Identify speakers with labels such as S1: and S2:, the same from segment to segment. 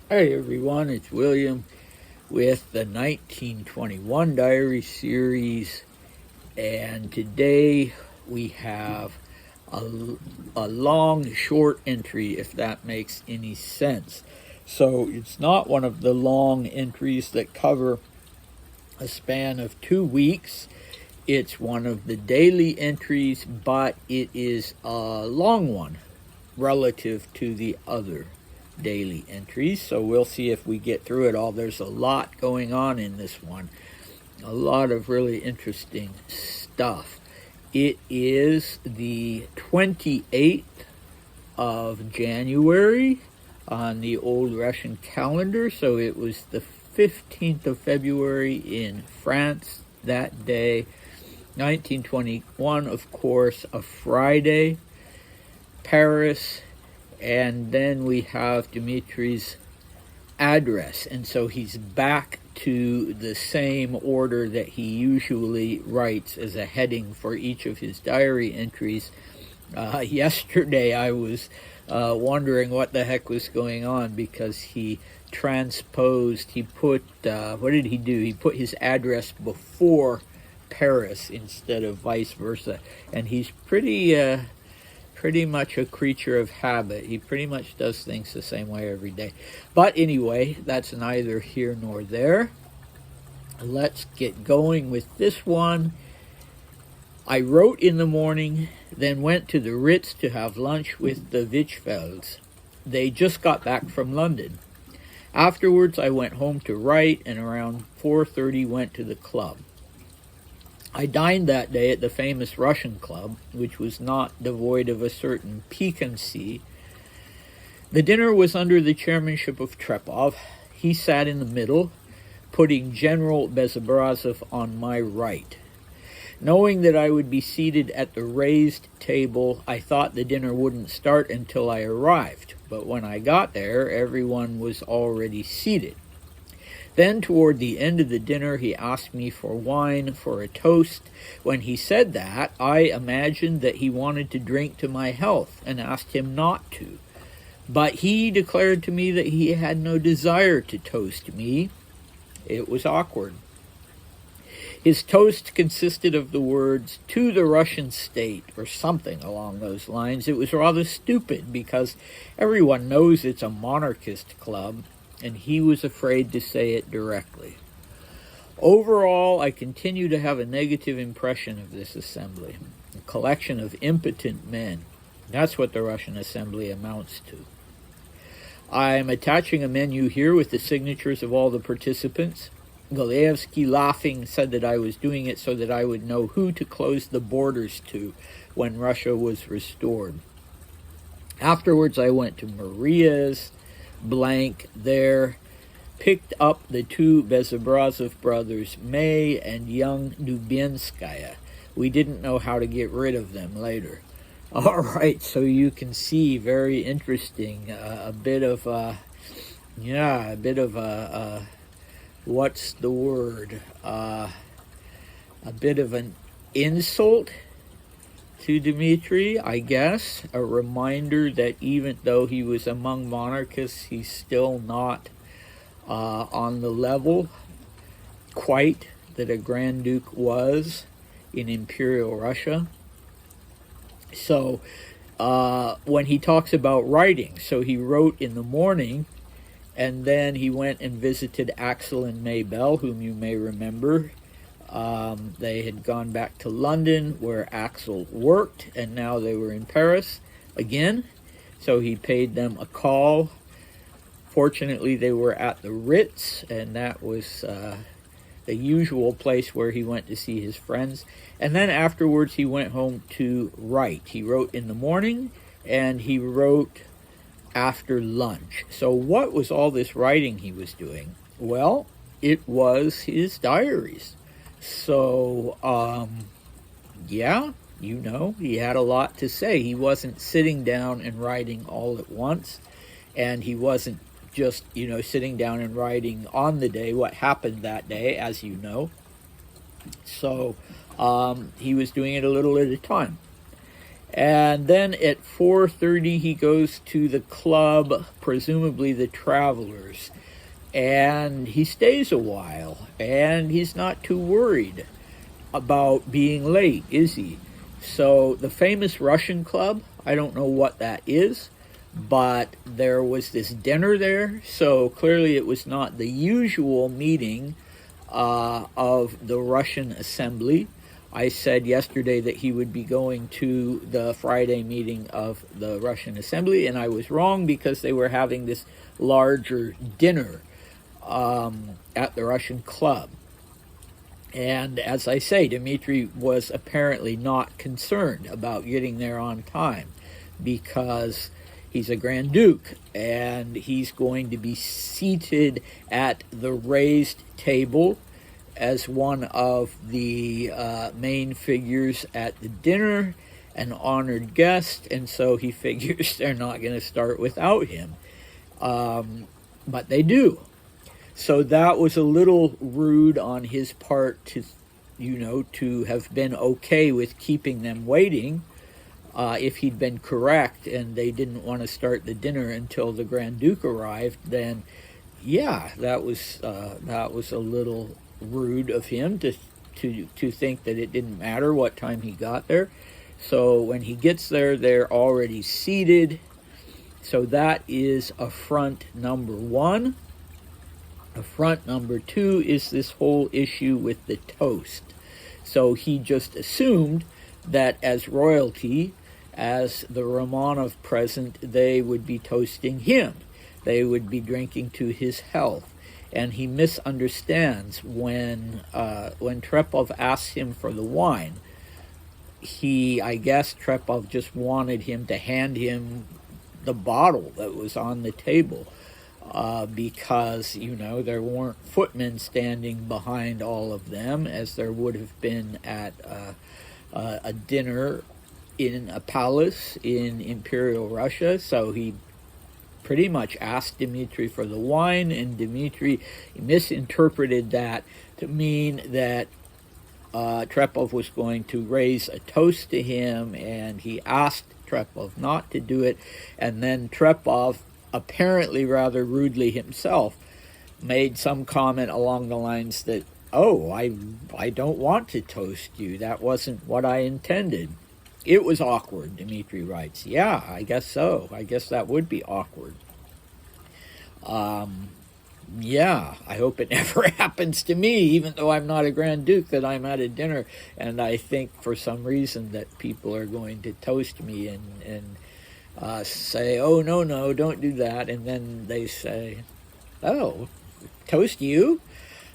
S1: Hey everyone, it's William with the 1921 Diary Series, and today we have a, a long, short entry, if that makes any sense. So it's not one of the long entries that cover a span of 2 weeks. It's one of the daily entries, but it is a long one relative to the other daily entries. So we'll see if we get through it all. There's a lot going on in this one, a lot of really interesting stuff. It is the 28th of January on the old Russian calendar, so it was the 15th of February in France that day. 1921, of course, a Friday. Paris, and then we have Dmitri's address, and so he's back to the same order that he usually writes as a heading for each of his diary entries. Yesterday I was wondering what the heck was going on, because he transposed, he put, what did he do? He put his address before Paris instead of vice versa, and he's pretty much a creature of habit. He pretty much does things the same way every day. But anyway, that's neither here nor there. Let's get going with this one. I wrote in the morning, then went to the Ritz to have lunch with the Vichfelds. They just got back from London. Afterwards, I went home to write, and around 4:30 went to the club. I dined that day at the famous Russian club, which was not devoid of a certain piquancy. The dinner was under the chairmanship of Trepov. He sat in the middle, putting General Bezobrazov on my right. Knowing that I would be seated at the raised table, I thought the dinner wouldn't start until I arrived, but when I got there, everyone was already seated. Then, toward the end of the dinner, he asked me for wine for a toast. When he said that, I imagined that he wanted to drink to my health and asked him not to. But he declared to me that he had no desire to toast me. It was awkward. His toast consisted of the words, "to the Russian state," or something along those lines. It was rather stupid, because everyone knows it's a monarchist club, and he was afraid to say it directly. Overall, I continue to have a negative impression of this assembly, a collection of impotent men. That's what the Russian assembly amounts to. I'm attaching a menu here with the signatures of all the participants. Golaevsky, laughing, said that I was doing it so that I would know who to close the borders to when Russia was restored. Afterwards, I went to Maria's blank there, picked up the two Bezobrazov brothers, May and young Dubinskaya. We didn't know how to get rid of them later. All right, so you can see, very interesting, a bit of what's the word? A bit of an insult to Dmitri, I guess. A reminder that even though he was among monarchists, he's still not on the level quite that a Grand Duke was in Imperial Russia. So when he talks about writing, so he wrote in the morning, and then he went and visited Axel and Maybelle, whom you may remember. They had gone back to London, where Axel worked, and now they were in Paris again. So he paid them a call. Fortunately, they were at the Ritz, and that was the usual place where he went to see his friends. And then afterwards, he went home to write. He wrote in the morning, and he wrote after lunch. So what was all this writing he was doing? Well, it was his diaries. So, yeah, you know, he had a lot to say. He wasn't sitting down and writing all at once, and he wasn't just, sitting down and writing on the day what happened that day, as you know. So, he was doing it a little at a time. And then at 4:30 he goes to the club, presumably the Travelers, and he stays a while, and he's not too worried about being late, is he? So the famous Russian club, I don't know what that is, but there was this dinner there, so clearly it was not the usual meeting of the Russian assembly. I said yesterday that he would be going to the Friday meeting of the Russian assembly, and I was wrong because they were having this larger dinner at the Russian club. And as I say, Dmitri was apparently not concerned about getting there on time because he's a Grand Duke and he's going to be seated at the raised table as one of the main figures at the dinner, an honored guest, and so he figures they're not going to start without him. But they do. So that was a little rude on his part to, to have been okay with keeping them waiting. If he'd been correct and they didn't want to start the dinner until the Grand Duke arrived, then yeah, that was a little rude of him to think that it didn't matter what time he got there. So when he gets there, they're already seated. So that is affront number one. Affront number two is this whole issue with the toast. So he just assumed that as royalty, as the Romanov present, they would be toasting him. They would be drinking to his health. And he misunderstands when Trepov asks him for the wine. I guess Trepov just wanted him to hand him the bottle that was on the table. Because, there weren't footmen standing behind all of them, as there would have been at a dinner in a palace in Imperial Russia. So he pretty much asked Dmitri for the wine, and Dmitri misinterpreted that to mean that Trepov was going to raise a toast to him, and he asked Trepov not to do it, and then Trepov, apparently rather rudely himself, made some comment along the lines that, oh, I don't want to toast you. That wasn't what I intended. It was awkward, Dmitri writes. Yeah, I guess so. I guess that would be awkward. Yeah, I hope it never happens to me, even though I'm not a Grand Duke, that I'm at a dinner and I think for some reason that people are going to toast me and say, oh, no, don't do that. And then they say, oh, toast you?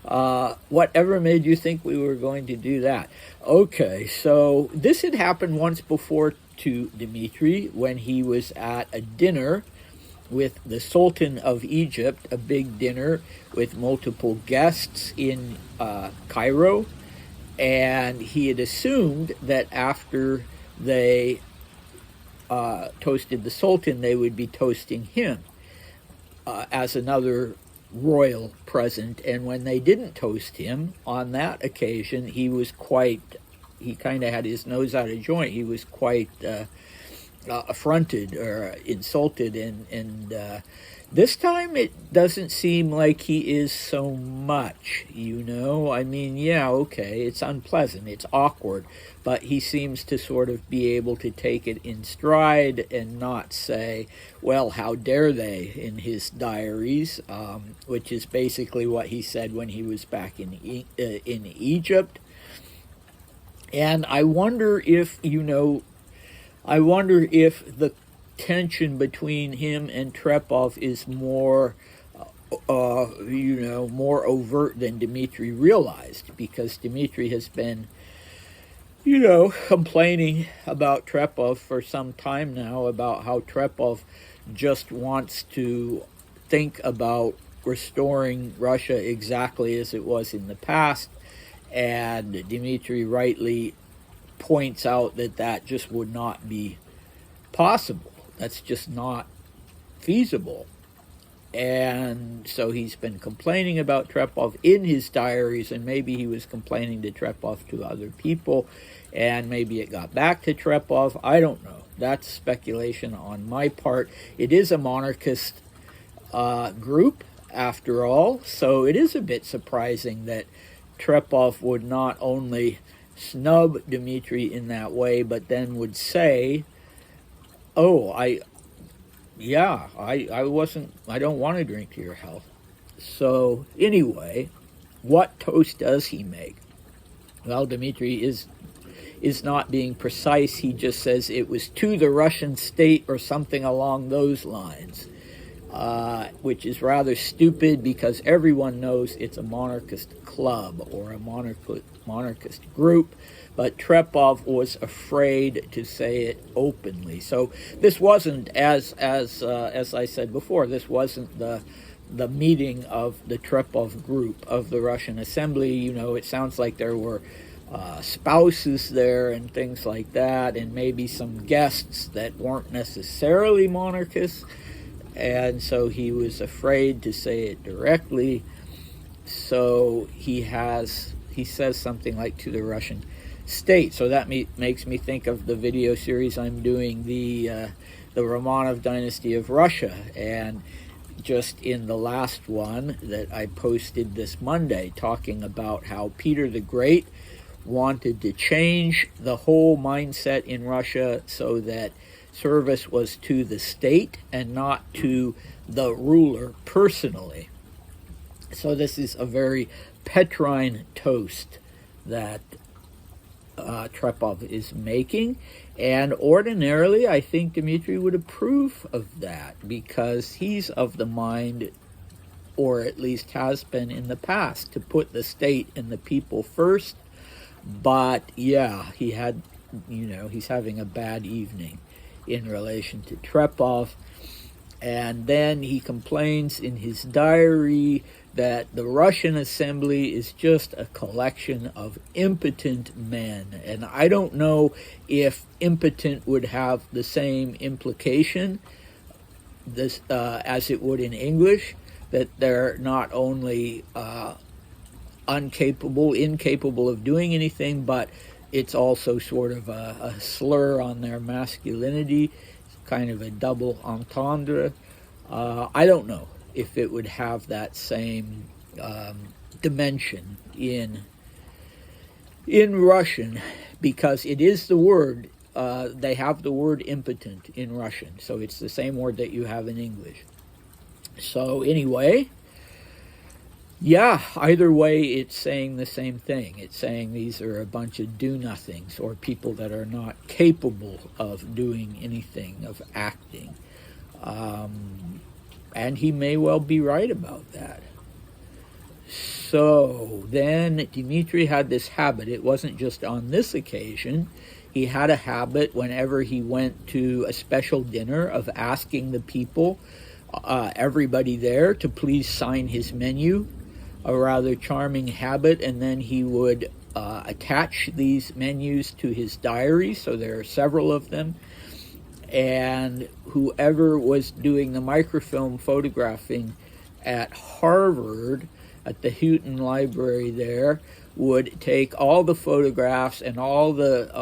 S1: Whatever made you think we were going to do that? Okay, so this had happened once before to Dmitri when he was at a dinner with the Sultan of Egypt, a big dinner with multiple guests in Cairo, and he had assumed that after they toasted the Sultan, they would be toasting him as another royal present. And when they didn't toast him on that occasion, he kind of had his nose out of joint. He was quite affronted or insulted, and this time it doesn't seem like he is so much, I mean, yeah, okay, it's unpleasant, it's awkward, but he seems to sort of be able to take it in stride and not say, well, how dare they, in his diaries, which is basically what he said when he was back in Egypt. And I wonder if the tension between him and Trepov is more, more overt than Dmitri realized, because Dmitri has been, complaining about Trepov for some time now, about how Trepov just wants to think about restoring Russia exactly as it was in the past, and Dmitri rightly points out that just would not be possible. That's just not feasible. And so he's been complaining about Trepov in his diaries, and maybe he was complaining to Trepov to other people. and maybe it got back to Trepov. I don't know. That's speculation on my part. It is a monarchist group, after all, so it is a bit surprising that Trepov would not only snub Dmitri in that way, but then would say, "Oh, I don't want to drink to your health." So anyway, what toast does he make? Well, Dmitri is not being precise. He just says it was to the Russian state or something along those lines, which is rather stupid because everyone knows it's a monarchist club or a monarchist group, but Trepov was afraid to say it openly. So this wasn't, as I said before, this wasn't the meeting of the Trepov group of the Russian Assembly. You know, it sounds like there were spouses there and things like that, and maybe some guests that weren't necessarily monarchists, and so he was afraid to say it directly. So he says something like to the Russian state. So that makes me think of the video series I'm doing, the Romanov Dynasty of Russia, and just in the last one that I posted this Monday, talking about how Peter the Great wanted to change the whole mindset in Russia so that service was to the state and not to the ruler personally. So this is a very Petrine toast that Trepov is making, and ordinarily I think Dmitri would approve of that because he's of the mind, or at least has been in the past, to put the state and the people first. But yeah, he's having a bad evening in relation to Trepov. And then he complains in his diary that the Russian Assembly is just a collection of impotent men. And I don't know if impotent would have the same implication as it would in English, that they're not only incapable of doing anything, but it's also sort of a slur on their masculinity, kind of a double entendre. I don't know if it would have that same dimension in Russian, because it is the word, they have the word impotent in Russian, so it's the same word that you have in English. So anyway, yeah, either way, it's saying the same thing. It's saying these are a bunch of do-nothings, or people that are not capable of doing anything, of acting. And he may well be right about that. So then Dmitri had this habit. It wasn't just on this occasion. He had a habit whenever he went to a special dinner of asking the people, everybody there, to please sign his menu. A rather charming habit. And then he would attach these menus to his diary, so there are several of them, and whoever was doing the microfilm photographing at Harvard, at the Houghton Library there, would take all the photographs and all the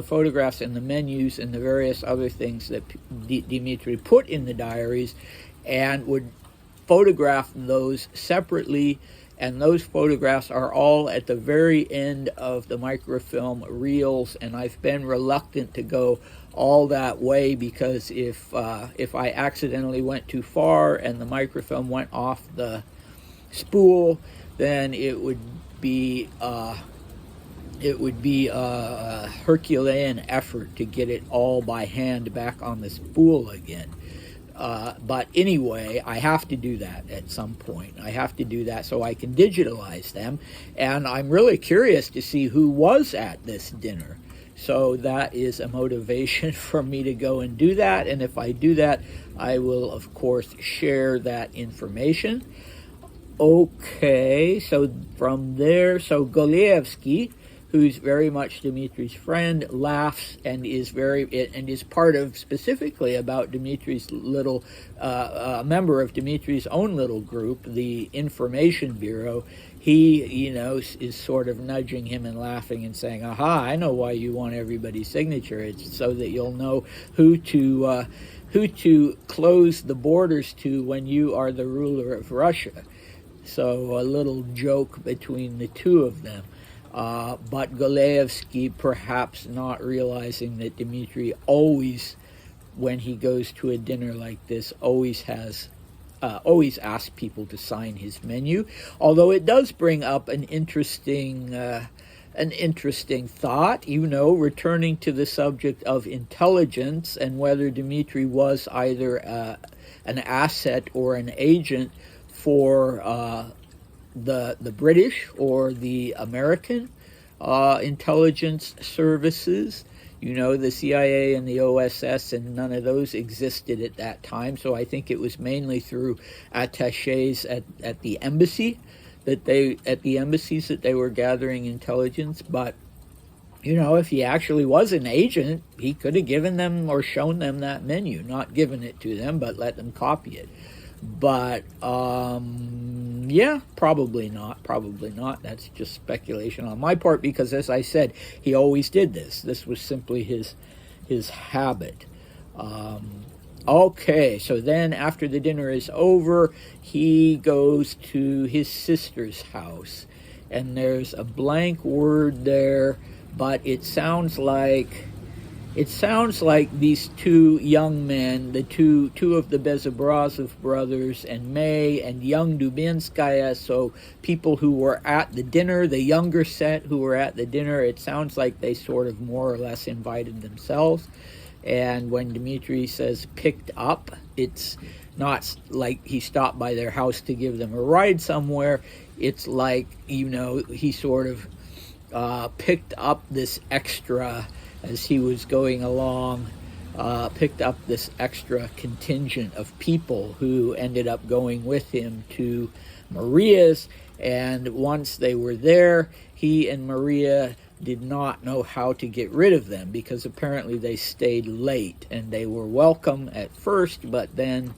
S1: photographs and the menus and the various other things that Dmitri put in the diaries, and would photograph those separately, and those photographs are all at the very end of the microfilm reels, and I've been reluctant to go all that way, because if I accidentally went too far and the microfilm went off the spool, then it would be a Herculean effort to get it all by hand back on the spool again. But anyway, I have to do that at some point. I have to do that so I can digitalize them. And I'm really curious to see who was at this dinner. So that is a motivation for me to go and do that. And if I do that, I will, of course, share that information. Okay, so from there, so Golievsky, who's very much Dmitri's friend, laughs and is part of, specifically about Dmitri's little a member of Dmitri's own little group, the Information Bureau. He, is sort of nudging him and laughing and saying, "Aha! I know why you want everybody's signature. It's so that you'll know who to close the borders to when you are the ruler of Russia." So a little joke between the two of them. But Golaevsky, perhaps not realizing that Dmitri always, when he goes to a dinner like this, always asks people to sign his menu. Although it does bring up an interesting thought, returning to the subject of intelligence and whether Dmitri was either an asset or an agent for the British or the American intelligence services. The CIA and the OSS, and none of those existed at that time. So I think it was mainly through attachés at the embassies that they were gathering intelligence. But if he actually was an agent, he could have given them or shown them that menu, not given it to them, but let them copy it. But yeah, probably not. That's just speculation on my part, because as I said, he always did this. This was simply his habit. Okay, so then after the dinner is over, he goes to his sister's house, and there's a blank word there, but it sounds like these two young men, the two of the Bezobrazov brothers, and May and young Dubinskaya, so people who were at the dinner, the younger set who were at the dinner, it sounds like they sort of more or less invited themselves. And when Dmitri says picked up, it's not like he stopped by their house to give them a ride somewhere. It's like, he sort of picked up this extra, as he was going along, picked up this extra contingent of people who ended up going with him to Maria's. And once they were there, he and Maria did not know how to get rid of them, because apparently they stayed late, and they were welcome at first, but then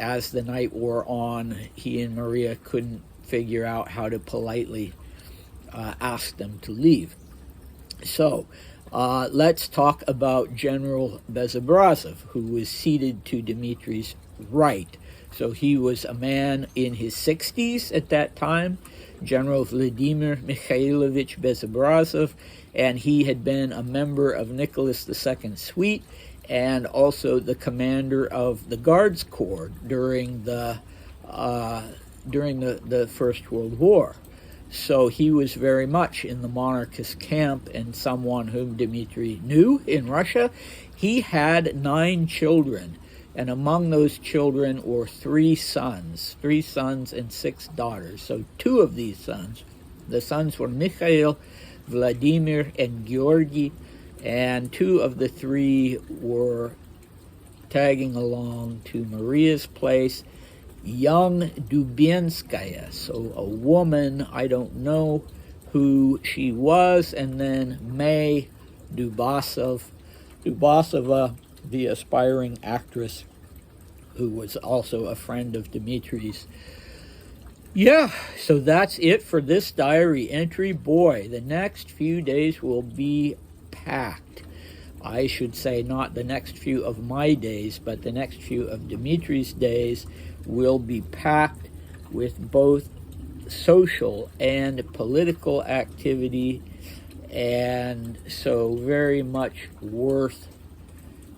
S1: as the night wore on, he and Maria couldn't figure out how to politely ask them to leave. So let's talk about General Bezobrazov, who was seated to Dmitri's right. So he was a man in his 60s at that time, General Vladimir Mikhailovich Bezobrazov, and he had been a member of Nicholas II's suite and also the commander of the Guards Corps during the First World War. So he was very much in the monarchist camp and someone whom Dmitri knew in Russia. He had 9 children, and among those children were 3 sons and 6 daughters. So 2 of these sons, the sons were Mikhail, Vladimir, and Georgy, and 2 of the 3 were tagging along to Maria's place. Young Dubinskaya, so a woman, I don't know who she was, and then May Dubasova, the aspiring actress who was also a friend of Dmitri's. Yeah, so that's it for this diary entry. Boy, the next few days will be packed. I should say not the next few of my days, but the next few of Dmitri's days will be packed with both social and political activity, and so very much worth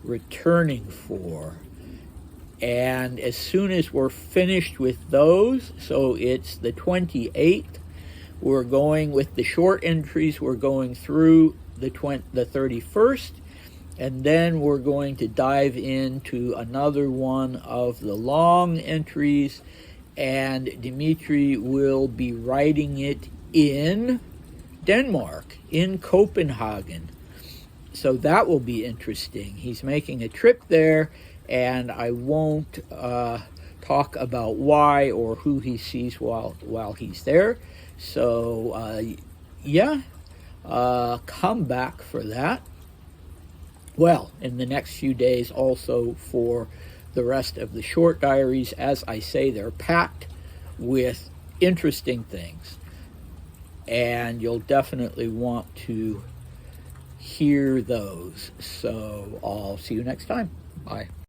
S1: returning for. And as soon as we're finished with those, so it's the 28th, we're going with the short entries, we're going through the 31st, and then we're going to dive into another one of the long entries, and Dmitri will be writing it in Denmark, in Copenhagen. So that will be interesting. He's making a trip there, and I won't talk about why or who he sees while he's there. So, yeah, come back for that. Well, in the next few days also for the rest of the short diaries. As I say, they're packed with interesting things, and you'll definitely want to hear those. So I'll see you next time. Bye.